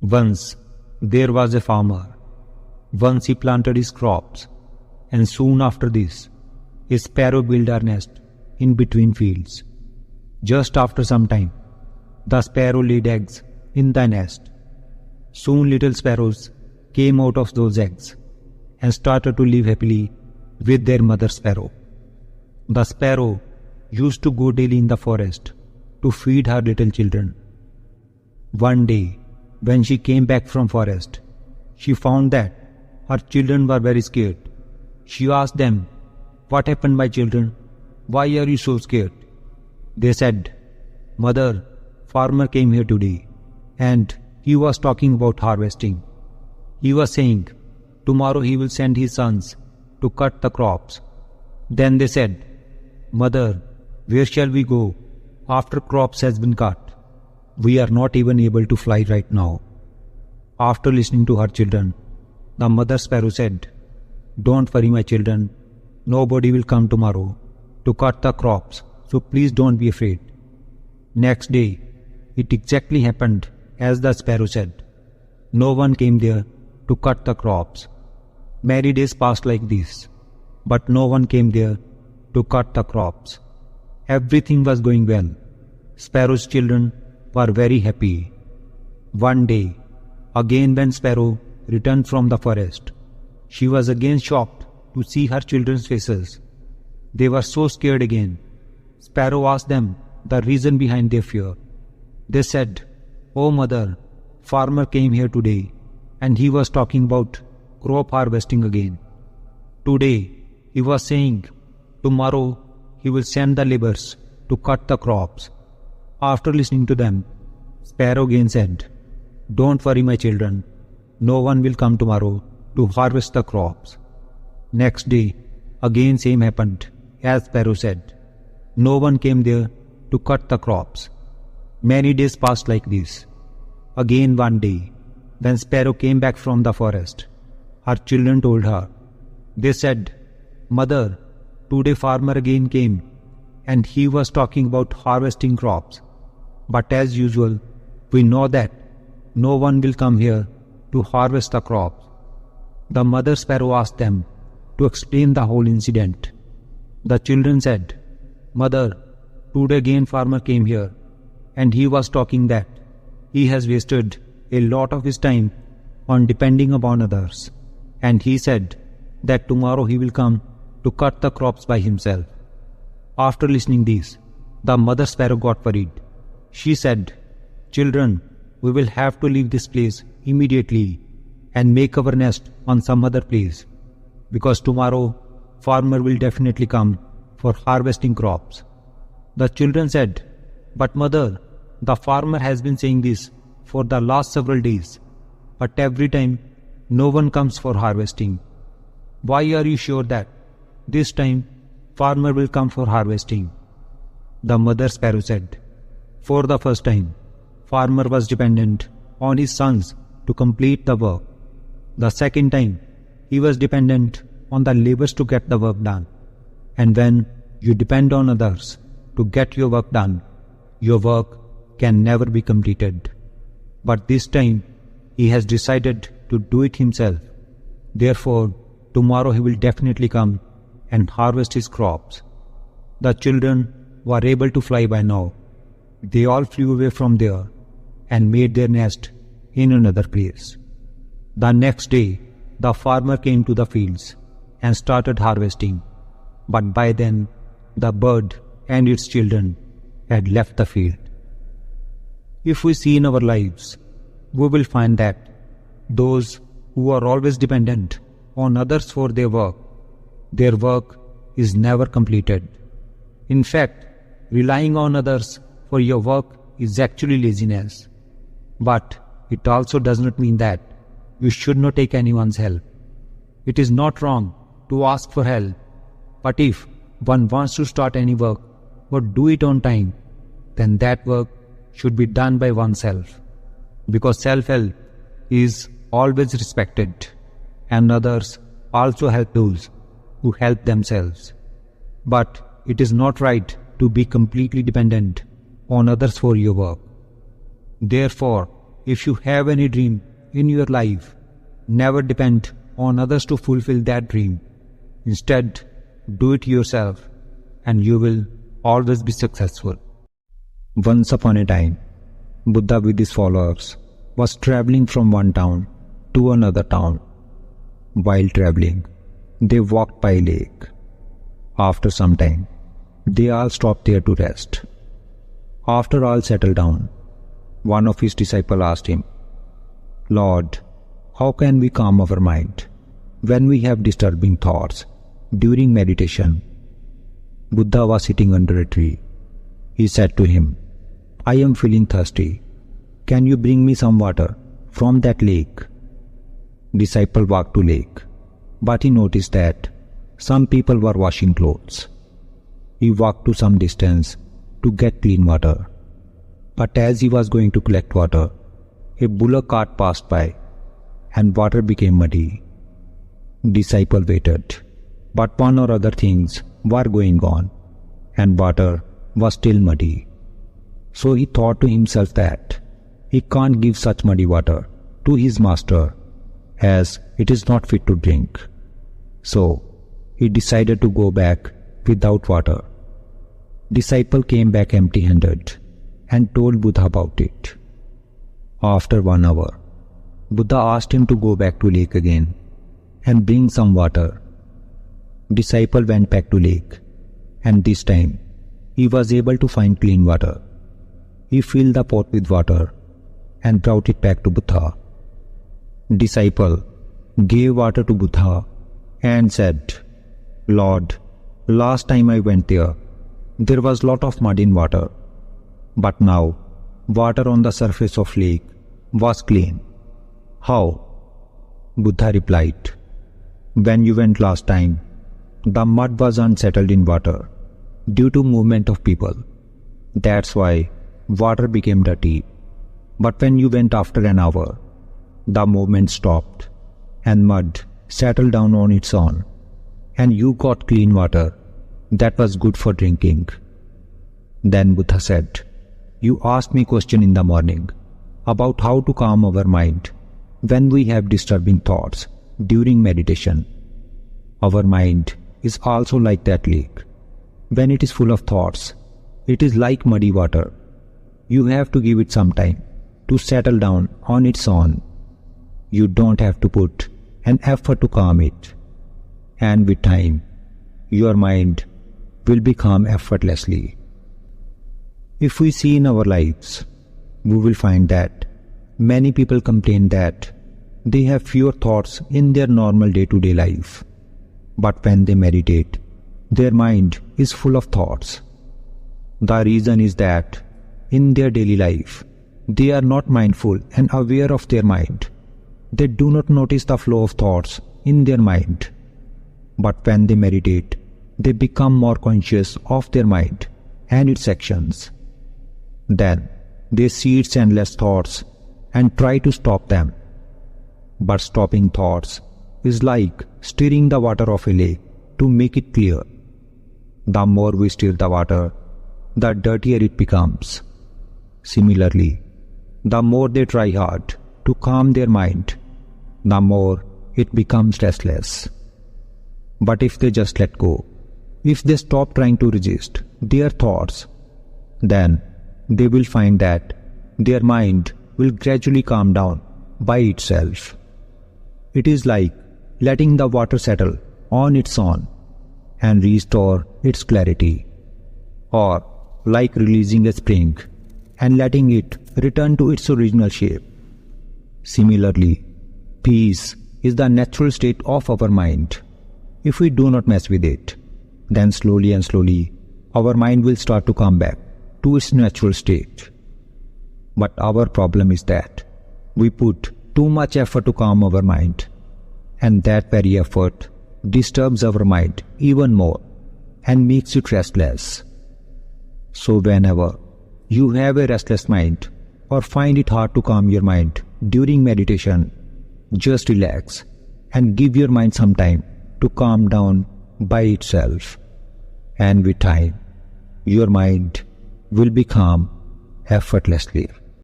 Once there was a farmer. Once he planted his crops, and soon after this, a sparrow built her nest in between fields. Just after some time, the sparrow laid eggs in the nest. Soon little sparrows came out of those eggs and started to live happily with their mother sparrow. The sparrow used to go daily in the forest to feed her little children. One day, when she came back from forest, she found that her children were very scared. She asked them, "What happened, my children? Why are you so scared?" They said, "Mother, farmer came here today, and he was talking about harvesting. He was saying, tomorrow he will send his sons to cut the crops." Then they said, "Mother, where shall we go after crops has been cut? We are not even able to fly right now." After listening to her children, the mother sparrow said, "Don't worry, my children. Nobody will come tomorrow to cut the crops, so please don't be afraid." Next day, it exactly happened as the sparrow said. No one came there to cut the crops. Many days passed like this, but no one came there to cut the crops. Everything was going well. Sparrow's children were very happy. One day, again when Sparrow returned from the forest, she was again shocked to see her children's faces. They were so scared again. Sparrow asked them the reason behind their fear. They said, "Oh mother, farmer came here today and he was talking about crop harvesting again. Today he was saying tomorrow he will send the laborers to cut the crops." After listening to them, Sparrow again said, "Don't worry, my children. No one will come tomorrow to harvest the crops." Next day, again same happened as Sparrow said. No one came there to cut the crops. Many days passed like this. Again one day, when Sparrow came back from the forest, her children told her. They said, "Mother, today farmer again came and he was talking about harvesting crops. But as usual, we know that no one will come here to harvest the crops." The mother sparrow asked them to explain the whole incident. The children said, "Mother, today again farmer came here and he was talking that he has wasted a lot of his time on depending upon others, and he said that tomorrow he will come to cut the crops by himself." After listening this, the mother sparrow got worried. She said, "Children, we will have to leave this place immediately and make our nest on some other place, because tomorrow farmer will definitely come for harvesting crops." The children said, "But mother, the farmer has been saying this for the last several days, but every time no one comes for harvesting. Why are you sure that this time farmer will come for harvesting?" The mother sparrow said, "For the first time, farmer was dependent on his sons to complete the work. The second time, he was dependent on the laborers to get the work done. And when you depend on others to get your work done, your work can never be completed. But this time, he has decided to do it himself. Therefore, tomorrow he will definitely come and harvest his crops." The children were able to fly by now. They all flew away from there and made their nest in another place. The next day, the farmer came to the fields and started harvesting. But by then, the bird and its children had left the field. If we see in our lives, we will find that those who are always dependent on others for their work is never completed. In fact, relying on others for your work is actually laziness. But it also does not mean that you should not take anyone's help. It is not wrong to ask for help, but if one wants to start any work or do it on time, then that work should be done by oneself, because self-help is always respected, and others also help those who help themselves. But it is not right to be completely dependent on others for your work. Therefore, if you have any dream in your life, never depend on others to fulfill that dream. Instead, do it yourself and you will always be successful. Once upon a time, Buddha with his followers was traveling from one town to another town. While traveling, they walked by a lake. After some time, they all stopped there to rest. After all settled down, one of his disciples asked him, "Lord, how can we calm our mind when we have disturbing thoughts during meditation?" Buddha was sitting under a tree. He said to him, "I am feeling thirsty. Can you bring me some water from that lake?" Disciple walked to lake, but he noticed that some people were washing clothes. He walked to some distance to get clean water. But as he was going to collect water, a bullock cart passed by and water became muddy. Disciple waited, but one or other things were going on and water was still muddy. So he thought to himself that he can't give such muddy water to his master as it is not fit to drink. So he decided to go back without water. Disciple came back empty-handed and told Buddha about it. After 1 hour, Buddha asked him to go back to lake again and bring some water. Disciple went back to lake, and this time he was able to find clean water. He filled the pot with water and brought it back to Buddha. Disciple gave water to Buddha and said, "Lord, last time I went there was lot of mud in water, but now water on the surface of lake was clean. How?" Buddha replied, "When you went last time, the mud was unsettled in water due to movement of people. That's why water became dirty. But when you went after an hour, the movement stopped and mud settled down on its own, and you got clean water that was good for drinking." Then Buddha said, "You asked me question in the morning about how to calm our mind when we have disturbing thoughts during meditation. Our mind is also like that lake. When it is full of thoughts, it is like muddy water. You have to give it some time to settle down on its own. You don't have to put an effort to calm it. And with time, your mind will be calm effortlessly." If we see in our lives, we will find that many people complain that they have fewer thoughts in their normal day-to-day life. But when they meditate, their mind is full of thoughts. The reason is that in their daily life, they are not mindful and aware of their mind. They do not notice the flow of thoughts in their mind. But when they meditate, they become more conscious of their mind and its actions. Then they see its endless thoughts and try to stop them. But stopping thoughts is like stirring the water of a lake to make it clear. The more we stir the water, the dirtier it becomes. Similarly, the more they try hard to calm their mind, the more it becomes restless. But if they just let go, if they stop trying to resist their thoughts, then they will find that their mind will gradually calm down by itself. It is like letting the water settle on its own and restore its clarity, or like releasing a spring and letting it return to its original shape. Similarly, peace is the natural state of our mind. If we do not mess with it, then slowly and slowly our mind will start to come back to its natural state. But our problem is that we put too much effort to calm our mind, and that very effort disturbs our mind even more and makes it restless. So whenever you have a restless mind or find it hard to calm your mind during meditation, just relax and give your mind some time to calm down by itself. And with time, your mind will be calm effortlessly.